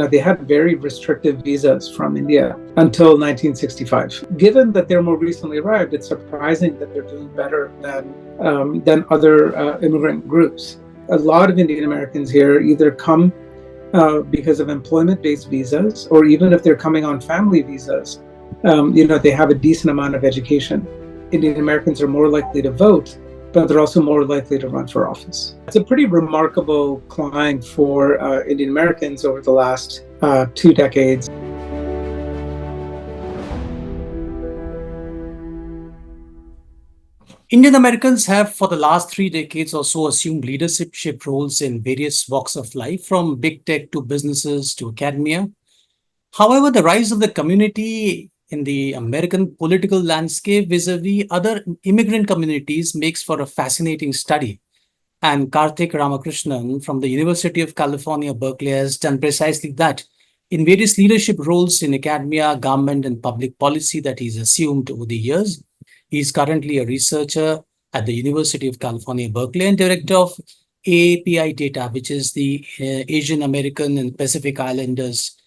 they had very restrictive visas from India until 1965. Given that they're more recently arrived, it's surprising that they're doing better than other immigrant groups. A lot of Indian Americans here either come because of employment-based visas, or even if they're coming on family visas, they have a decent amount of education. Indian Americans are more likely to vote, but they're also more likely to run for office. It's a pretty remarkable climb for Indian Americans over the last 2 decades. Indian Americans have, for the last 3 decades or so, assumed leadership roles in various walks of life, from big tech to businesses to academia. However, the rise of the community in the American political landscape vis-a-vis other immigrant communities makes for a fascinating study. And Karthick Ramakrishnan from the University of California, Berkeley, has done precisely that in various leadership roles in academia, government, and public policy that he's assumed over the years. He's currently a researcher at the University of California, Berkeley, and director of AAPI Data, which is the Asian American and Pacific Islanders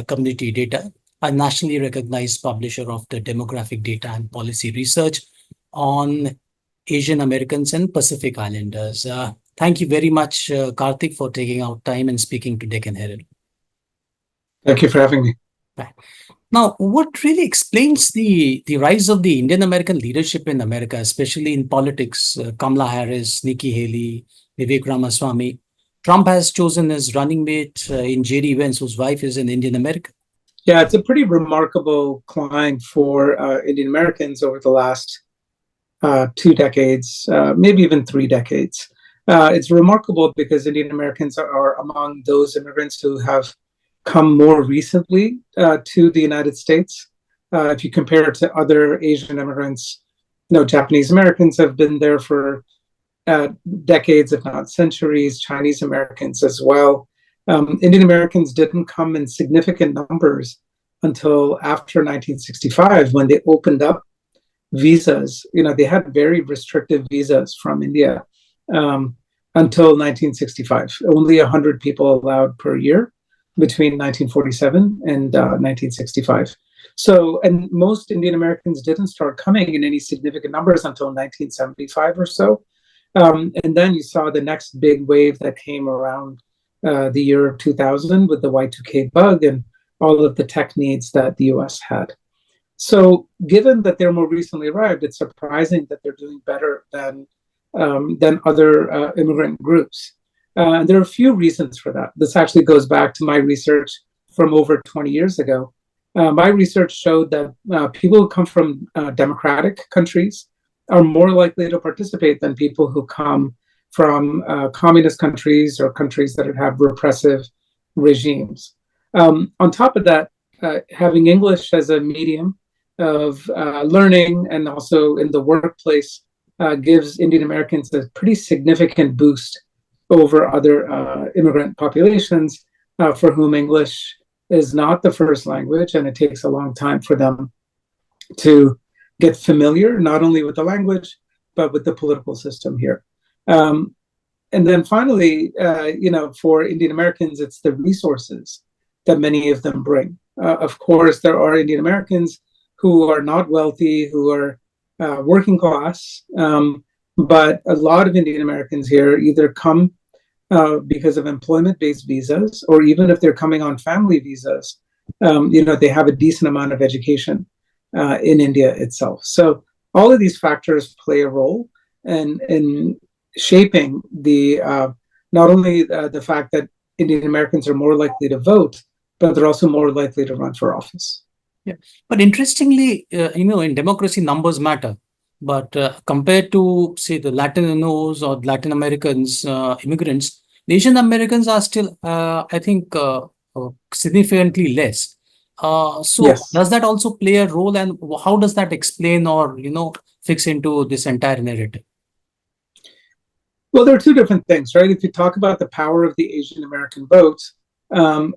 Community Data, a nationally recognized publisher of the demographic data and policy research on Asian Americans and Pacific Islanders. Thank you very much, Karthik, for taking out time and speaking to Deccan Herald. Thank you for having me. Right. Now, what really explains the rise of the Indian American leadership in America, especially in politics? Kamala Harris, Nikki Haley, Vivek Ramaswamy. Trump has chosen his running mate in J.D. Vance, whose wife is an Indian American. Yeah, it's a pretty remarkable climb for Indian Americans over the last 2 decades, maybe even 3 decades. It's remarkable because Indian Americans are among those immigrants who have come more recently to the United States. If you compare it to other Asian immigrants, Japanese Americans have been there for decades, if not centuries, Chinese Americans as well. Indian Americans didn't come in significant numbers until after 1965, when they opened up visas. They had very restrictive visas from India until 1965. Only 100 people allowed per year between 1947 and 1965. So, and most Indian Americans didn't start coming in any significant numbers until 1975 or so. And then you saw the next big wave that came around the year 2000 with the Y2K bug and all of the tech needs that the US had. So given that they're more recently arrived, it's surprising that they're doing better than other immigrant groups. And there are a few reasons for that. This actually goes back to my research from over 20 years ago. My research showed that people who come from democratic countries are more likely to participate than people who come from communist countries or countries that have repressive regimes. On top of that, having English as a medium of learning and also in the workplace gives Indian Americans a pretty significant boost over other immigrant populations for whom English is not the first language, and it takes a long time for them to get familiar, not only with the language, but with the political system here. And then finally, for Indian Americans, it's the resources that many of them bring. Of course, there are Indian Americans who are not wealthy, who are working class, but a lot of Indian Americans here either come because of employment-based visas, or even if they're coming on family visas, they have a decent amount of education in India itself. So all of these factors play a role in shaping the not only the fact that Indian Americans are more likely to vote, but they're also more likely to run for office. Yeah, but interestingly, in democracy, numbers matter. But compared to, say, the Latinos or Latin Americans, immigrants, the Asian Americans are still, I think, significantly less. So Yes. Does that also play a role, and how does that explain or, fix into this entire narrative? Well, there are two different things, right? If you talk about the power of the Asian American vote,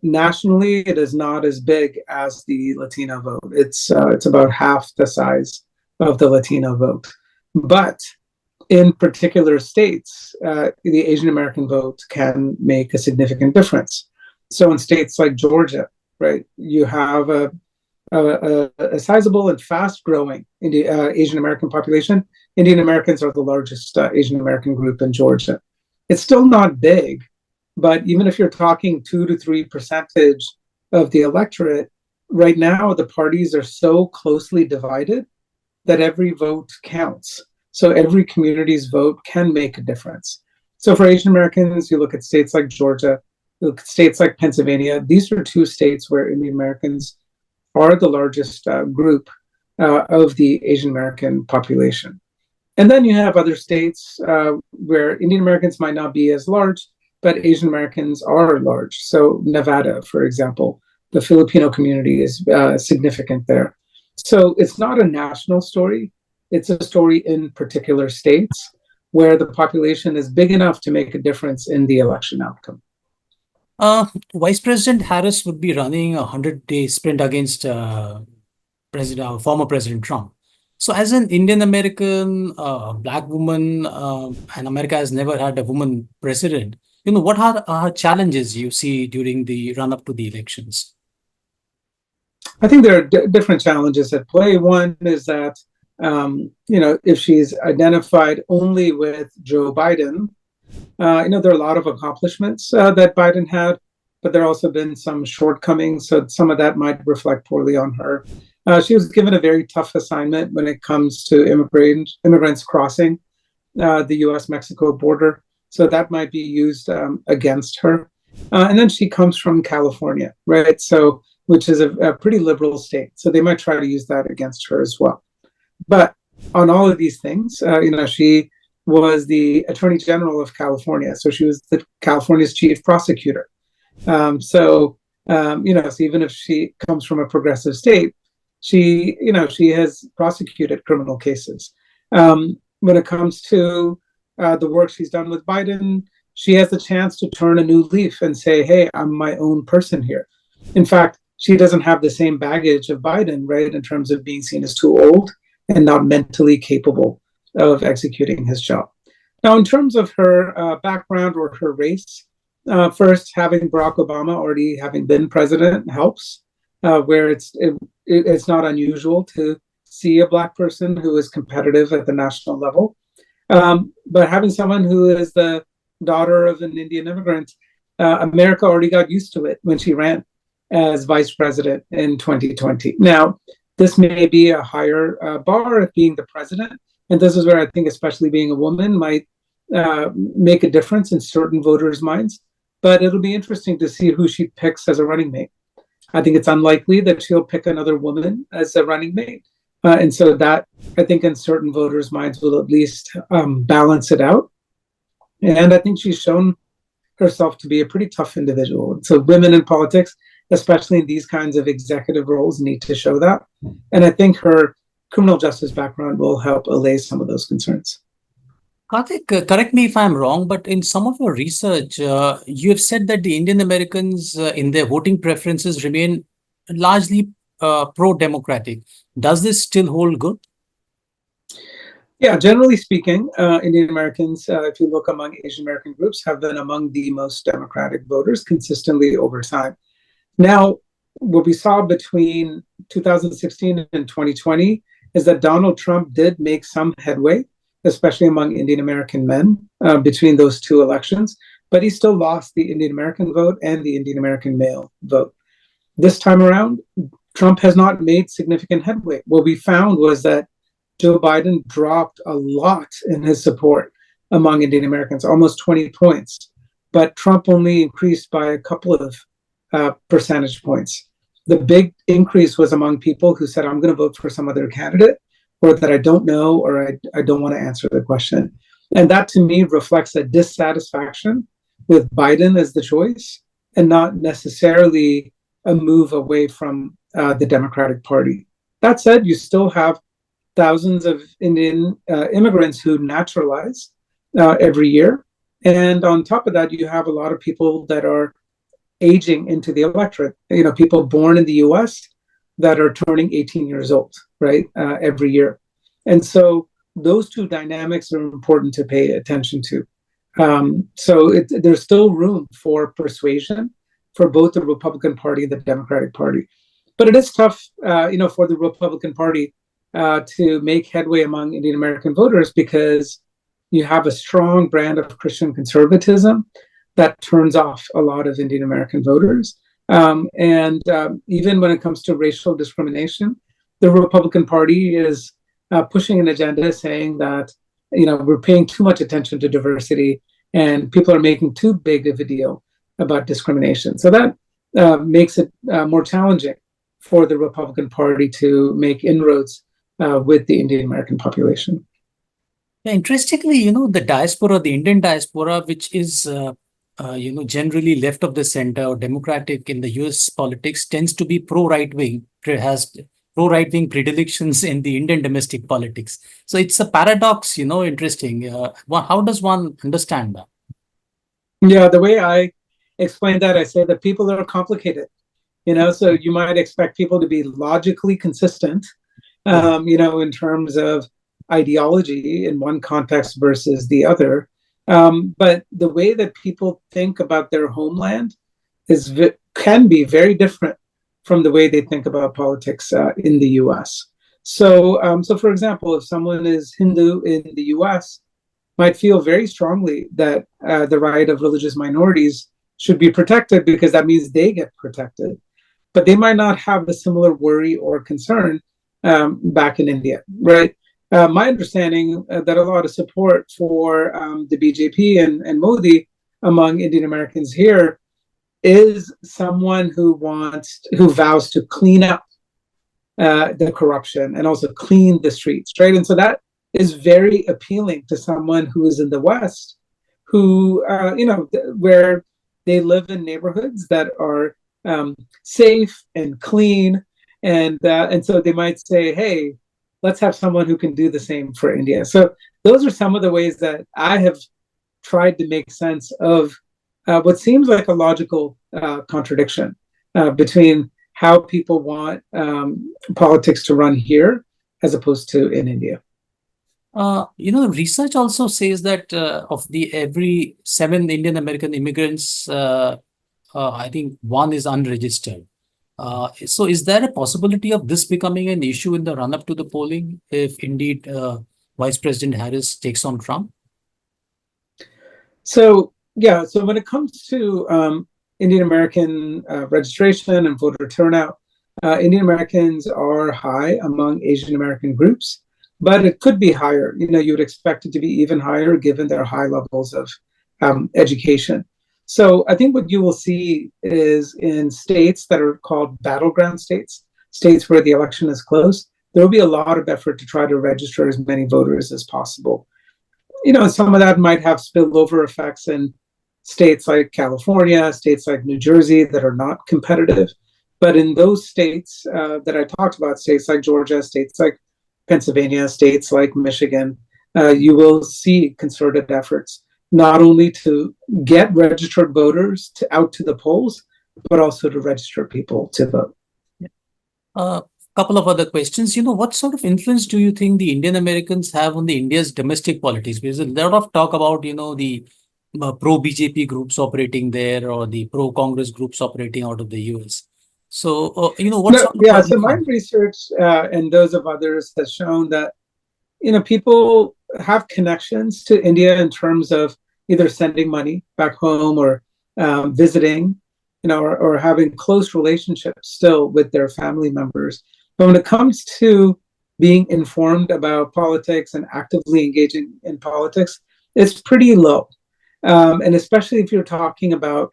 nationally, it is not as big as the Latino vote. It's about half the size of the Latino vote. But in particular states, the Asian American vote can make a significant difference. So in states like Georgia, right, you have a sizable and fast-growing Asian American population. Indian Americans are the largest Asian American group in Georgia. It's still not big, but even if you're talking 2 to 3% of the electorate, right now the parties are so closely divided that every vote counts. So every community's vote can make a difference. So for Asian Americans, you look at states like Georgia, you look at states like Pennsylvania. These are two states where Indian Americans are the largest group of the Asian American population. And then you have other states where Indian Americans might not be as large, but Asian Americans are large. So Nevada, for example, the Filipino community is significant there. So it's not a national story. It's a story in particular states where the population is big enough to make a difference in the election outcome. Vice President Harris would be running a 100-day sprint against former President Trump. So as an Indian American, Black woman, and America has never had a woman president, what are challenges you see during the run-up to the elections? I think there are different challenges at play. One is that, if she's identified only with Joe Biden, there are a lot of accomplishments that Biden had, but there have also been some shortcomings. So some of that might reflect poorly on her. She was given a very tough assignment when it comes to immigrants crossing the U.S.-Mexico border. So that might be used against her. And then she comes from California, right? So which is a pretty liberal state. So they might try to use that against her as well. But on all of these things, she was the Attorney General of California. So she was California's chief prosecutor. So even if she comes from a progressive state, she has prosecuted criminal cases. When it comes to the work she's done with Biden, she has the chance to turn a new leaf and say, hey, I'm my own person here. In fact, she doesn't have the same baggage of Biden, right, in terms of being seen as too old and not mentally capable of executing his job. Now, in terms of her background or her race, first, having Barack Obama already having been president helps, where it's not unusual to see a Black person who is competitive at the national level. But having someone who is the daughter of an Indian immigrant, America already got used to it when she ran as vice president in 2020. Now, this may be a higher bar of being the president. And this is where I think, especially being a woman, might make a difference in certain voters' minds. But it'll be interesting to see who she picks as a running mate. I think it's unlikely that she'll pick another woman as a running mate. And so that, I think, in certain voters' minds will at least balance it out. And I think she's shown herself to be a pretty tough individual. And so women in politics, especially in these kinds of executive roles, need to show that. And I think her criminal justice background will help allay some of those concerns. Karthik, correct me if I'm wrong, but in some of your research, you have said that the Indian Americans in their voting preferences remain largely pro-democratic. Does this still hold good? Yeah, generally speaking, Indian Americans, if you look among Asian American groups, have been among the most democratic voters consistently over time. Now, what we saw between 2016 and 2020 is that Donald Trump did make some headway, especially among Indian American men, between those two elections, but he still lost the Indian American vote and the Indian American male vote. This time around, Trump has not made significant headway. What we found was that Joe Biden dropped a lot in his support among Indian Americans, almost 20 points, but Trump only increased by a couple of percentage points. The big increase was among people who said, I'm going to vote for some other candidate, or that I don't know, or I don't want to answer the question. And that to me reflects a dissatisfaction with Biden as the choice and not necessarily a move away from the Democratic Party. That said, you still have thousands of Indian immigrants who naturalize every year. And on top of that, you have a lot of people that are aging into the electorate, people born in the US that are turning 18 years old, right, every year. And so those two dynamics are important to pay attention to. So there's still room for persuasion for both the Republican Party and the Democratic Party. But it is tough, for the Republican Party to make headway among Indian American voters because you have a strong brand of Christian conservatism that turns off a lot of Indian American voters. And even when it comes to racial discrimination, the Republican Party is pushing an agenda saying that, we're paying too much attention to diversity and people are making too big of a deal about discrimination. So that makes it more challenging for the Republican Party to make inroads with the Indian American population. Yeah, interestingly, the diaspora, the Indian diaspora, which is, generally left of the center or democratic in the US politics, tends to be pro-right wing, has pro-right-wing predilections in the Indian domestic politics. So it's a paradox, interesting. How does one understand that? Yeah, the way I explain that, I say that people are complicated, so you might expect people to be logically consistent, in terms of ideology in one context versus the other. But the way that people think about their homeland can be very different from the way they think about politics in the US. So, for example, if someone is Hindu in the US, might feel very strongly that the right of religious minorities should be protected because that means they get protected. But they might not have a similar worry or concern back in India, right? My understanding that a lot of support for the BJP and Modi among Indian Americans here is someone who vows to clean up the corruption and also clean the streets, right? And so that is very appealing to someone who is in the West, who where they live in neighborhoods that are safe and clean, and so they might say, "Hey, let's have someone who can do the same for India." So those are some of the ways that I have tried to make sense of what seems like a logical contradiction between how people want politics to run here as opposed to in India. Research also says that of the every 7 Indian American immigrants, I think 1 is unregistered. So is there a possibility of this becoming an issue in the run-up to the polling if indeed Vice President Harris takes on Trump? So when it comes to Indian American registration and voter turnout, Indian Americans are high among Asian American groups, but it could be higher. You would expect it to be even higher given their high levels of education. So I think what you will see is in states that are called battleground states, states where the election is close, there will be a lot of effort to try to register as many voters as possible. Some of that might have spillover effects in states like California, states like New Jersey that are not competitive. But in those states that I talked about, states like Georgia, states like Pennsylvania, states like Michigan, you will see concerted efforts not only to get registered voters out to the polls, but also to register people to vote. Couple of other questions. What sort of influence do you think the Indian Americans have on the India's domestic politics? Because there's a lot of talk about, the pro-BJP groups operating there or the pro-Congress groups operating out of the US. So, what sort of... So my research and those of others has shown that, people have connections to India in terms of either sending money back home or visiting, or having close relationships still with their family members. But when it comes to being informed about politics and actively engaging in politics, it's pretty low. And especially if you're talking about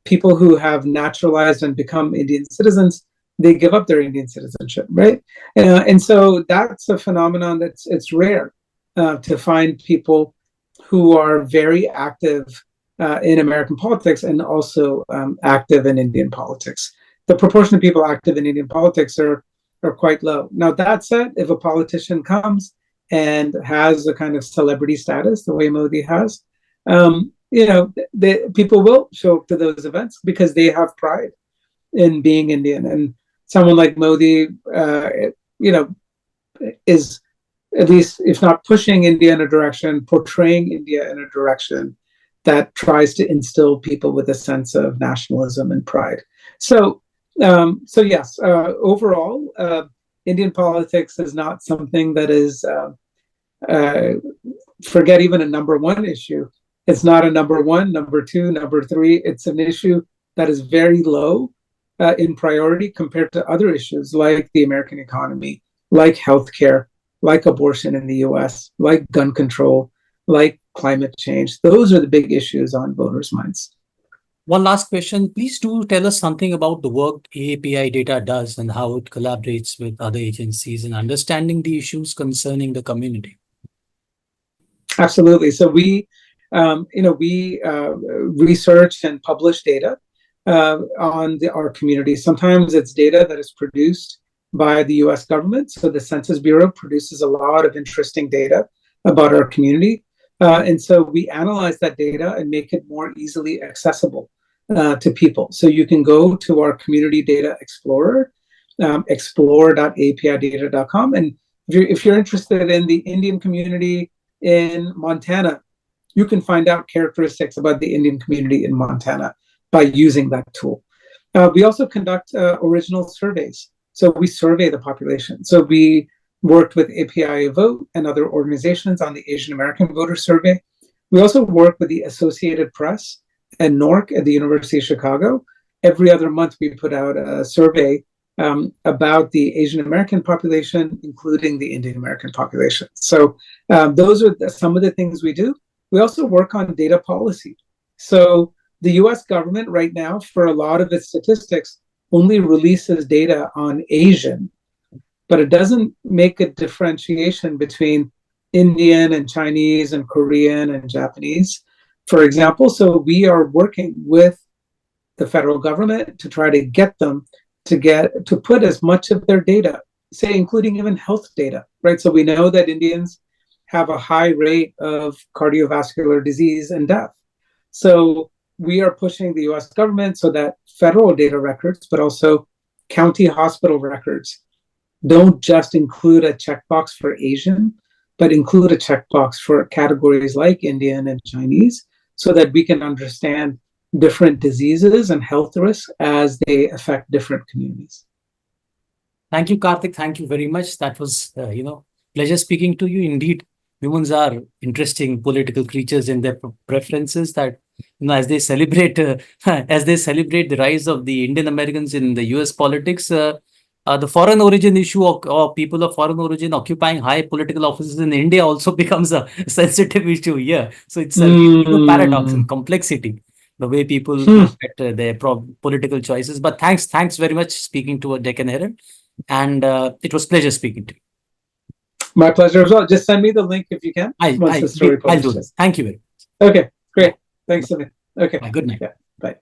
people who have naturalized and become Indian citizens, they give up their Indian citizenship, right? And so that's a phenomenon it's rare to find people who are very active in American politics and also active in Indian politics. The proportion of people active in Indian politics are quite low. Now, that said, if a politician comes and has a kind of celebrity status, the way Modi has, people will show up to those events because they have pride in being Indian. And someone like Modi, is at least, if not pushing India in a direction, portraying India in a direction that tries to instill people with a sense of nationalism and pride. So, yes, overall, Indian politics is not something that is, forget even a number one issue. It's not a number one, number two, number three. It's an issue that is very low in priority compared to other issues like the American economy, like healthcare, like abortion in the US, like gun control, like climate change. Those are the big issues on voters' minds. One last question. Please do tell us something about the work AAPI Data does and how it collaborates with other agencies in understanding the issues concerning the community. Absolutely. So we research and publish data on our community. Sometimes it's data that is produced by the US government. So the Census Bureau produces a lot of interesting data about our community. And so we analyze that data and make it more easily accessible to people. So you can go to our Community Data Explorer, explore.apidata.com. And if you're interested in the Indian community in Montana, you can find out characteristics about the Indian community in Montana by using that tool. We also conduct original surveys. So we survey the population. So we worked with API Vote and other organizations on the Asian American voter survey. We also work with the Associated Press and NORC at the University of Chicago. Every other month, we put out a survey about the Asian American population, including the Indian American population. So those are some of the things we do. We also work on data policy. So the US government right now, for a lot of its statistics, only releases data on Asian, but it doesn't make a differentiation between Indian and Chinese and Korean and Japanese, for example. So we are working with the federal government to try to get them to put as much of their data, say, including even health data, right? So we know that Indians have a high rate of cardiovascular disease and death. So we are pushing the US government so that federal data records, but also county hospital records, don't just include a checkbox for Asian, but include a checkbox for categories like Indian and Chinese, so that we can understand different diseases and health risks as they affect different communities. Thank you, Karthik. Thank you very much. That was, pleasure speaking to you. Indeed, humans are interesting political creatures in their preferences. That as they celebrate, the rise of the Indian Americans in the U.S. politics, the foreign origin issue or people of foreign origin occupying high political offices in India also becomes a sensitive issue here. So it's a paradox and complexity, the way people look at their political choices. But thanks very much speaking to a Deccan Herald. And it was a pleasure speaking to you. My pleasure as well. Just send me the link if you can. I'll do this. Thank you very much. Okay, great. Thanks, Sumit. Okay. Good night. Yeah, bye.